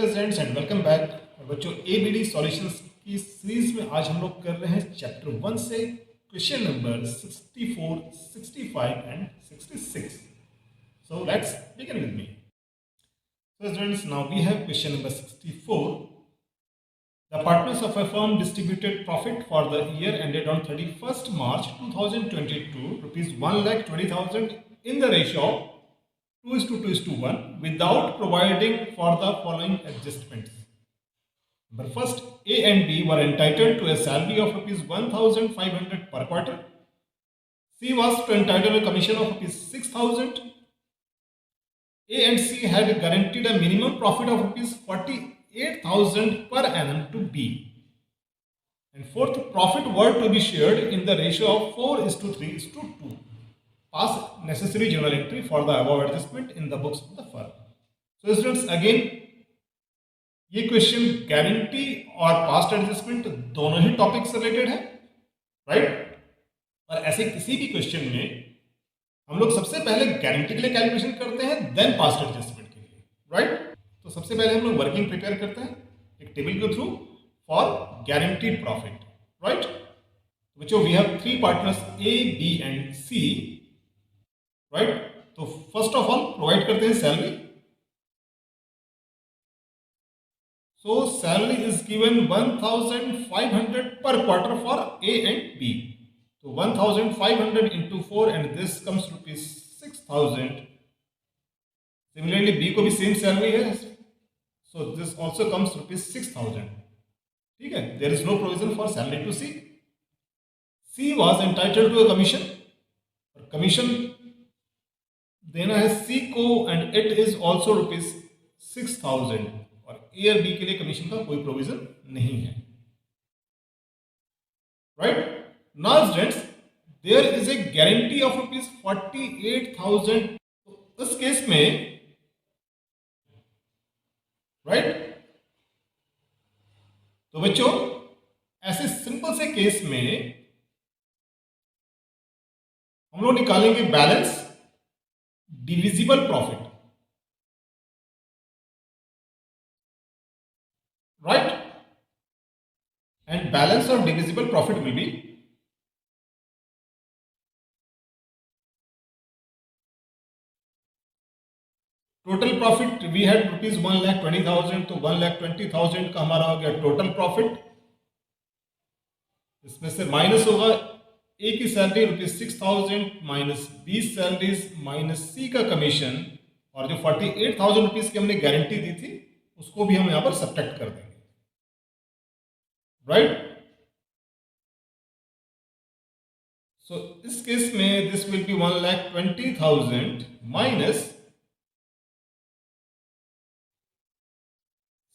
Hello students and welcome back. बच्चों ABD solutions की series में आज हम लोग कर रहे हैं चैप्टर 1 से question number 64, 65 and 66। So let's begin with me. So students, now we have question number 64. The partners of a firm distributed profit for the year ended on 31st March 2022 rupees 1,20,000 in the ratio of 2:1 without providing for the following adjustments. Number first, A and B were entitled to a salary of rupees 1,500 per quarter. C was to entitle a commission of rupees 6,000. A and C had guaranteed a minimum profit of rupees 48,000 per annum to B. And fourth, profit were to be shared in the ratio of 4:3:2. Pass necessary journal entry for the above adjustment in the books of the firm. So students, again ये question guarantee और past adjustment दोनों ही topic से related है, right. और ऐसे किसी भी question में हम लोग सबसे पहले गारंटी के लिए कैलकुलेशन करते हैं, देन पास्ट एडजस्टमेंट के लिए, राइट। तो सबसे पहले हम लोग वर्किंग प्रिपेयर करते हैं एक टेबल के through for guaranteed profit, right. बच्चों we have three partners A, B and C, right. तो फर्स्ट ऑफ ऑल प्रोवाइड करते हैं salary. So salary is given 1,500 per quarter for A and B. So 1,500 into 4 and this comes rupees 6,000. Similarly B को भी same salary है, so this also comes rupees 6,000. ठीक है, there is no provision for salary to C. C was entitled to a commission. और commission देना है C को and it is also rupees 6,000. और ए और बी के लिए कमीशन का कोई प्रोविजन नहीं है, right. Now students, there is a guarantee of rupees 48,000। तो इस केस में, राइट, तो बच्चों ऐसे सिंपल से केस में हम लोग निकालेंगे balance divisible profit, right, and balance of divisible profit will be total profit. We had rupees 1,20,000, तो 1,20,000 का हमारा हो गया टोटल प्रॉफिट। इसमें से माइनस होगा ए की salary rupees 6,000 minus B salaries minus C का कमीशन, और जो 48,000 रुपीज की हमने गारंटी दी थी उसको भी हम यहां पर सब्ट्रैक्ट कर देंगे, राइट। सो इस केस में दिस विल बी 1,20,000 माइनस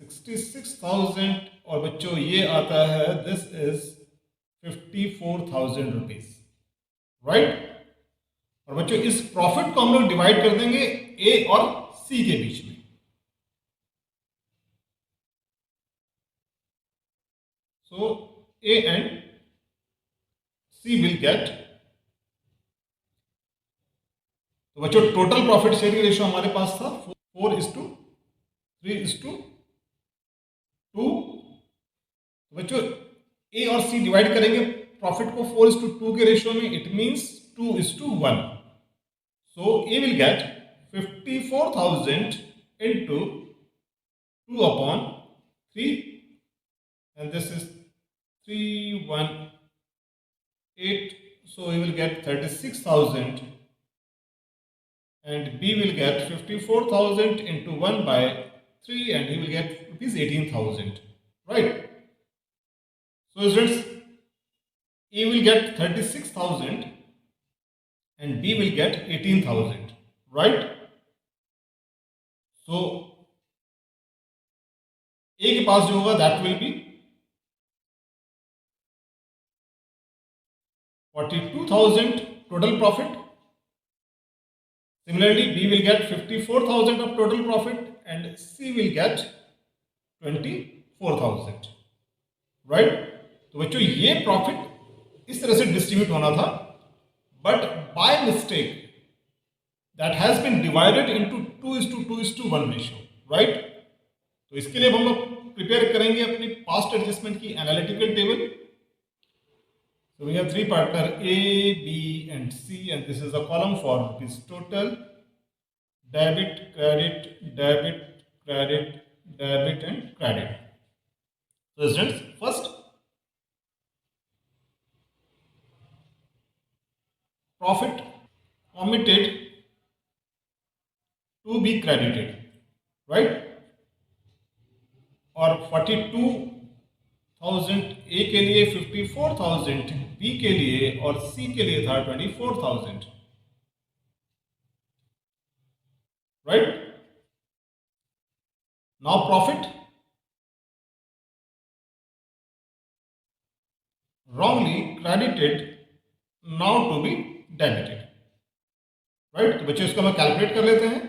66,000, और बच्चों ये आता है दिस इज 54,000 रुपीज, राइट। और बच्चों इस प्रॉफिट को हम लोग डिवाइड कर देंगे ए और सी के बीच में। So A and C will get, तो बच्चों टोटल प्रॉफिट शेयरिंग रेशियो हमारे पास था 4:3:2। बच्चों A और C डिवाइड करेंगे प्रॉफिट को 4:2 के रेशियो में, it means 2:1। So A will get 54,000 into 2/3, and this is 318, so he will get 36,000, and B will get 54,000 into 1/3, and he will get rupees 18,000, right. So students, A will get 36,000 and B will get 18,000, right. So A के पास जो होगा that will be 42,000 total profit. Similarly, B will get 54,000 of total profit and C will get 24,000, right? तो बच्चों ये profit इस तरह से distribute होना था, but by mistake that has been divided into 2:1 ratio, right? तो इसके लिए हम लोग प्रिपेयर करेंगे अपनी पास्ट एडजस्टमेंट की analytical table. So we have three partner A, B and C, and this is the column for rupees total, debit, credit, debit, credit, debit and credit. So students, first profit omitted to be credited, right? और 42,000 ए के लिए, 54,000 B के लिए और सी के लिए था 24,000, right. Now profit wrongly credited now to be debited, right. तो बच्चों इसको हम कैलकुलेट कर लेते हैं.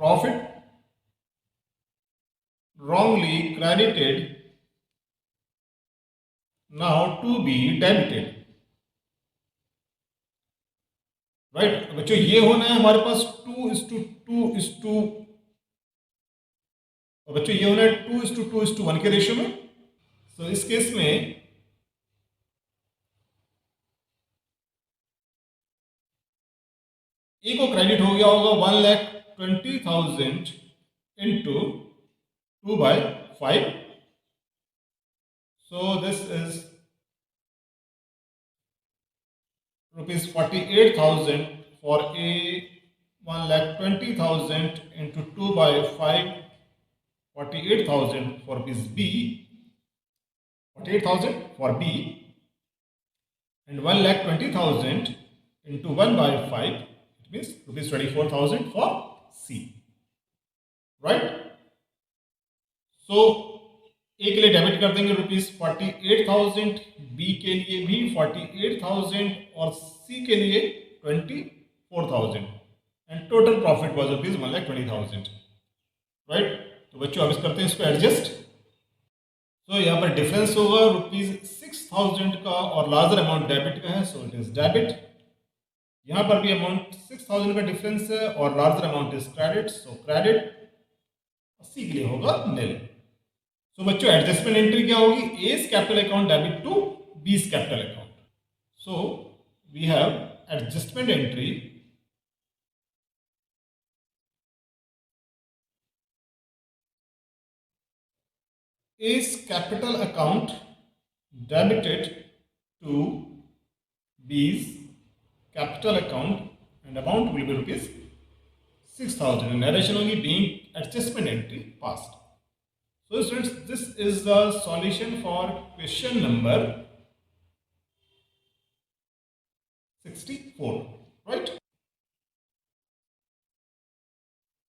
Profit wrongly credited now to be debited, right. बच्चों ये होना है हमारे पास 2:2:, और बच्चों ये होना है 2:2:1 के रेशियो में. तो इस केस में ए को क्रेडिट हो गया होगा 1,20,000 into 2/5. So this is rupees 48,000 for A, 1,20,000 into 2/5, 48,000 for rupees B, 48,000 for B, and 1,20,000 into 1/5, it means rupees 24,000 for C, right? So ए के लिए डेबिट कर देंगे रुपीज 48,000, बी के लिए भी 48,000 और सी के लिए 24,000, and total profit was rupees 1,20,000, right. तो बच्चों अब इस करते हैं इसको एडजस्ट. तो यहाँ पर डिफरेंस होगा रुपीज 6,000 का और लार्जर अमाउंट डेबिट का है, सो इट इज डेबिट. यहाँ पर भी अमाउंट 6,000 का डिफरेंस है और larger amount is credit, so credit. C के लिए होगा निल. तो बच्चों एडजस्टमेंट एंट्री क्या होगी? As capital account debit to B's capital account. So we have adjustment entry as capital account debited to B's capital account and amount will be rupees 6,000. Narration होगी being adjustment entry passed. So students, this is the solution for question number 64, right?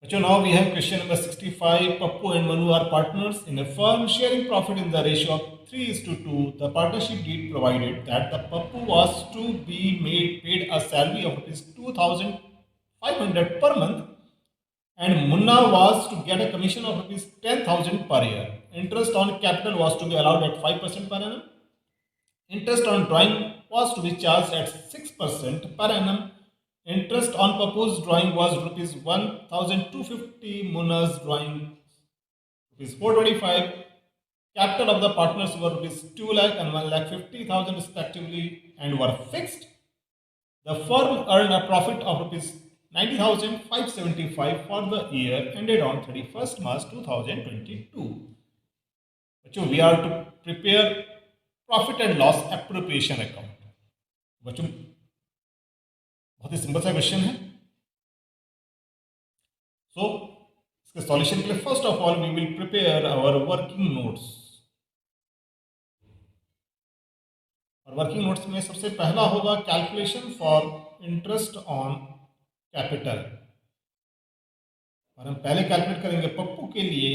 So now we have question number 65. Pappu and Manu are partners in a firm sharing profit in the ratio of 3:2. The partnership deed provided that the Pappu was to be paid a salary of ₹2,500 per month, and Munna was to get a commission of ₹10,000 per year. Interest on capital was to be allowed at 5% per annum. Interest on drawing was to be charged at 6% per annum. Interest on Pappu's drawing was ₹1,250, Munna's drawing ₹425. Capital of the partners were ₹2 lakh and 1,50,000 respectively and were fixed. The firm earned a profit of ₹90,575 for the year ended on 31st March 2022. बच्चों we are to prepare profit and loss appropriation account. बच्चों बहुत ही simple सा question है. सो इसके solution के लिए first of all we will prepare our working notes. और working notes में सबसे पहला होगा calculation for interest on capital. और हम पहले कैलकुलेट करेंगे पप्पू के लिए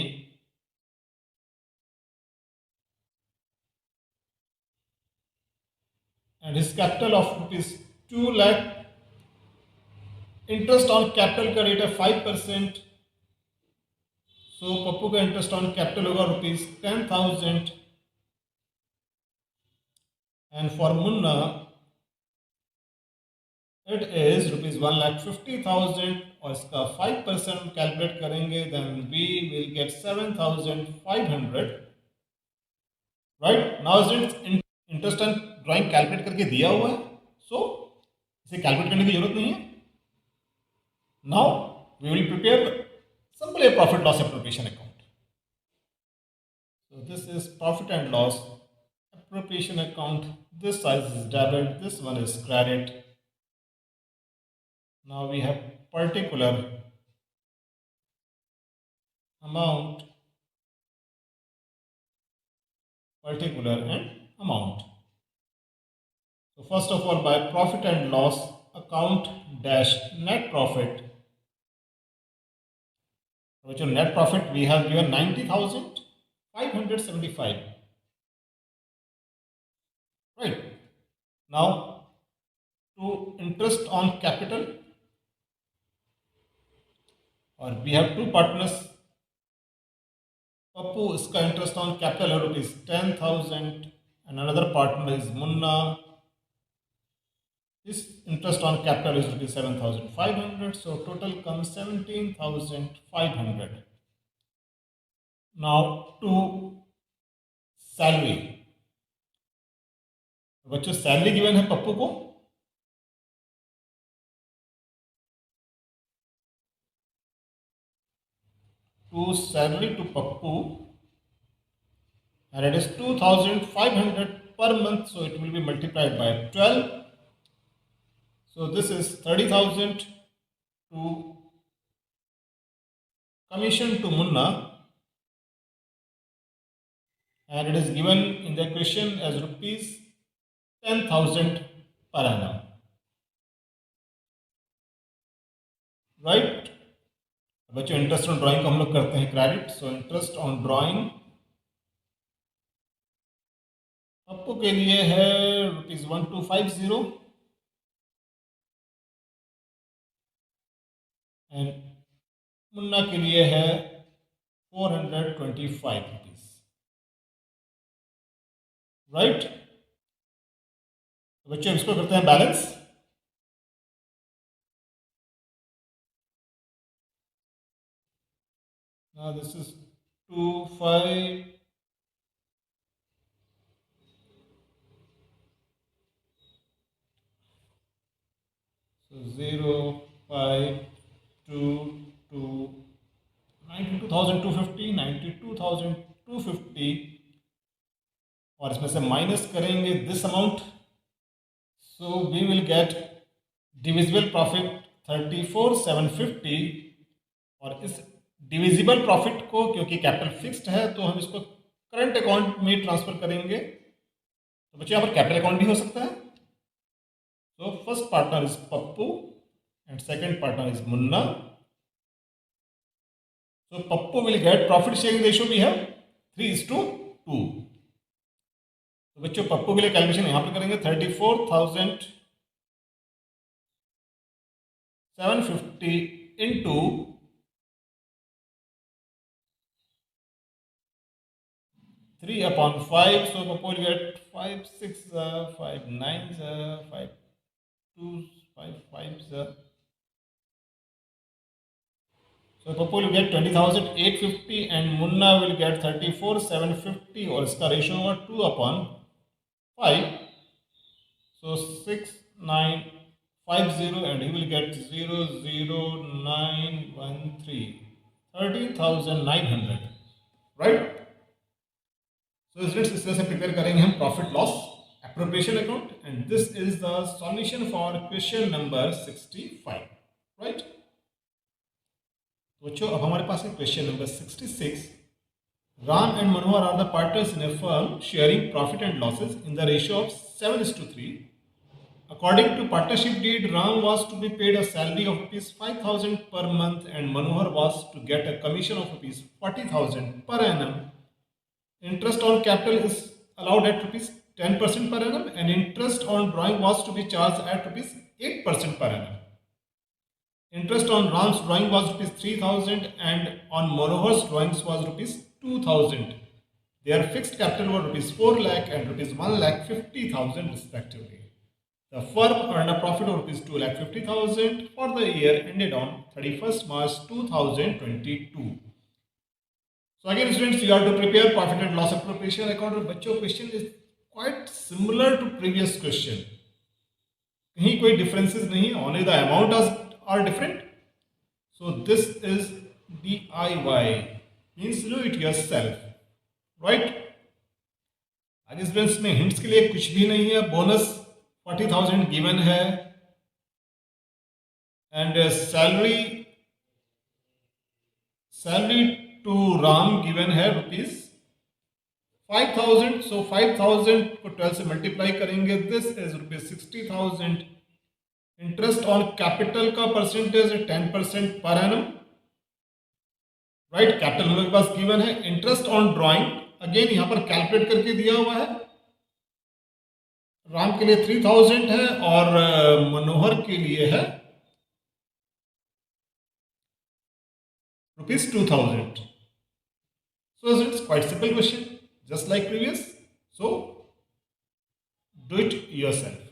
and his capital of ₹2 lakh. Interest on capital का रेट है 5%. सो पप्पू का इंटरेस्ट ऑन कैपिटल होगा ₹10,000. And for Munna it is rupees 1,50,000 और इसका 5% कैलकुलेट करेंगे then we will get 7,500 right. Now is interest on drawing calculate करके दिया हुआ है, सो इसे कैलकुलेट करने की जरूरत नहीं है। Now we will prepare simple a profit loss appropriation account. So this is profit and loss appropriation account. This size is debit, this one is credit. Now we have particular amount, particular and amount. So first of all, by profit and loss account dash net profit, which is net profit we have given 90,575. Right. Now to interest on capital, or we have two partners. Pappu, iska interest on capital is 10,000 and another partner is Munna. This interest on capital is rupees 7,500, so total comes 17,500. Now to salary, बच्चों salary given है पप्पू को, to salary to Pappu, and it is 2,500 per month, so it will be multiplied by 12. So this is 30,000 to commission to Munna, and it is given in the question as rupees 10,000 per annum. Right? बच्चों interest on drawing को हम लोग करते हैं credit, so interest on drawing Pappu के लिए है rupees 1250 and Munna के लिए है 425 रुपीज। राइट, बच्चों इसको करते हैं balance. Now this is 25 so 0 5 2 2 92,250 92,250 और इसमें से माइनस करेंगे this amount, so we will get divisible profit 34,750 और इस डिविजिबल प्रॉफिट को क्योंकि कैपिटल फिक्स्ड है तो हम इसको करंट अकाउंट में ट्रांसफर करेंगे। तो बच्चे यहाँ पर कैपिटल अकाउंट भी हो सकता है। तो first partner is Pappu and second partner is Munna. So Pappu will get profit sharing ratio we have 3:2. तो बच्चों पप्पू के लिए कैलकुलेशन यहाँ पर करेंगे 34,750 into 3/5. So Pappu will get 5 6 5 9 5 2 5 5. So Pappu will get 20,850 and Munna will get 34,750 और इसका रेशियो होगा 2/5. So 6,950 and he will get 0,0913 13,900. Right? So students, इस तरह से प्रिपेयर करेंगे हम profit loss appropriation account and this is the solution for question number 65. Right बच्चों, अब हमारे पास है question number 66. Ram and Manohar are the partners in a firm sharing profit and losses in the ratio of 7:3. According to partnership deed, Ram was to be paid a salary of rupees 5,000 per month and Manohar was to get a commission of rupees 40,000 per annum. Interest on capital is allowed at rupees 10% per annum and interest on drawing was to be charged at rupees 8% per annum. Interest on Ram's drawing was rupees 3,000 and on Manohar's drawings was rupees 2,000. Their fixed capital were rupees 4 lakh and rupees 1,50,000 respectively. The firm earned a profit of rupees 2,50,000 for the year ended on 31st March 2022. So again students, you have to prepare profit and loss appropriation account. और बच्चों question is quite similar to previous question. कहीं कोई differences नहीं है, only the amount are different. So this is DIY, means do it yourself, right? आगे students में hints के लिए कुछ भी नहीं है. बोनस 40,000 गिवन है and salary to Ram given है रुपीज 5,000. सो 5,000 को 12 से मल्टीप्लाई करेंगे, this is rupees 60,000. Interest on capital का परसेंटेज 10% पर एनम, राइट. कैपिटल हम लोग के पास गिवन है. इंटरेस्ट ऑन ड्राइंग अगेन यहां पर कैलकुलेट करके दिया हुआ है. राम के लिए 3,000 है और मनोहर के लिए है rupees 2,000. So it's quite simple question, just like previous. So do it yourself.